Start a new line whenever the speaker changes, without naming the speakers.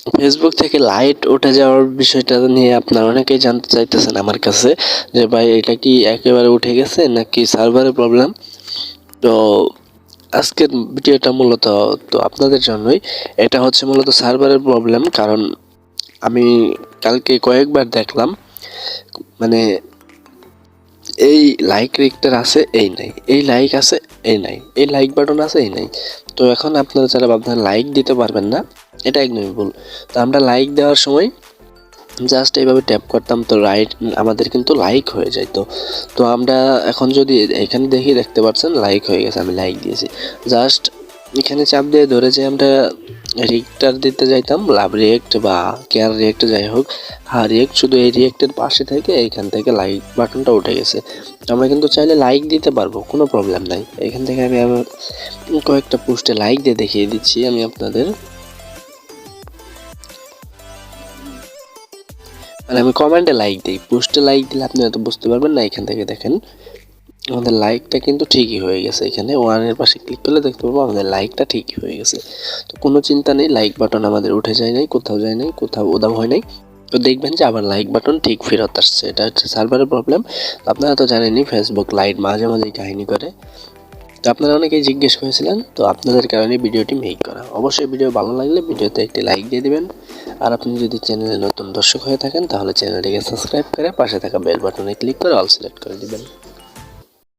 Facebook থেকে light উঠে যাওয়ার বিষয়টা নিয়ে আপনারা অনেকেই জানতে চাইতেছেন আমার কাছে যে ভাই এটা কি একেবারে উঠে গেছে নাকি সার্ভারের প্রবলেম। তো আজকের ভিডিওটা মূলত তো আপনাদের জন্যই। এটা হচ্ছে মূলত সার্ভারের প্রবলেম, কারণ আমি কালকে কয়েকবার দেখলাম মানে এই লাইক রেক্টার আছে এই নাই, এই লাইক আছে এই নাই, এই লাইক বাটন আছে এই নাই। তো এখন আপনারা যারা ভাবছেন লাইক দিতে পারবেন না, এটা একদমই ভুল। তো আমরা লাইক দেওয়ার সময় জাস্ট এইভাবে ট্যাপ করতাম তো রাইট আমাদের কিন্তু লাইক হয়ে যায়। তো আমরা এখন যদি এখানে দেখতে পাচ্ছেন লাইক হয়ে গেছে, আমি লাইক দিয়েছি। জাস্ট এখানে চাপ দিয়ে ধরে যে আমরা রিয়েক্টার দিতে যাইতাম, লাভ রিয়েক্ট বা কেয়ার রিয়েক্ট যাই হোক, হ্যাঁ রিয়েক্ট, শুধু এই রিয়েক্টের পাশে থেকে এইখান থেকে লাইক বাটনটা উঠে গেছে। আমরা কিন্তু চাইলে লাইক দিতে পারবো, কোনো প্রবলেম নাই। এখান থেকে আমি আমার কয়েকটা পোস্টে লাইক দিয়ে দেখিয়ে দিচ্ছি আমি আপনাদের। মানে আমি কমেন্টে লাইক দিই, পোস্টে লাইক দিলে আপনি হয়তো বুঝতে পারবেন না। এখান থেকে দেখেন আমাদের লাইকটা কিন্তু ঠিকই হয়ে গেছে, এখানে ওয়ানের পাশে ক্লিক করলে দেখতে পাবো আমাদের লাইকটা ঠিকই হয়ে গেছে। তো কোনো চিন্তা নেই, লাইক বাটন আমাদের উঠে যায় নাই, কোথাও যায় নাই, কোথাও উধাও হয় নাই। তো দেখবেন যে আবার লাইক বাটন ঠিক ফেরত আসছে। এটা হচ্ছে সার্ভারের প্রবলেম। আপনারা তো জানেনই ফেসবুক লাইট মাঝে মাঝেই কাহিনী করে। তো আপনারা অনেকেই জিজ্ঞেস করেছিলেন, তো আপনাদের কারণে ভিডিওটি মেক করা। অবশ্যই ভিডিও ভালো লাগলে ভিডিওতে একটি লাইক দিয়ে দিবেন। আর আপনি যদি চ্যানেলে নতুন দর্শক হয়ে থাকেন তাহলে চ্যানেলটিকে সাবস্ক্রাইব করে পাশে থাকা বেল বাটনে ক্লিক করে অল সিলেক্ট করে দিবেন।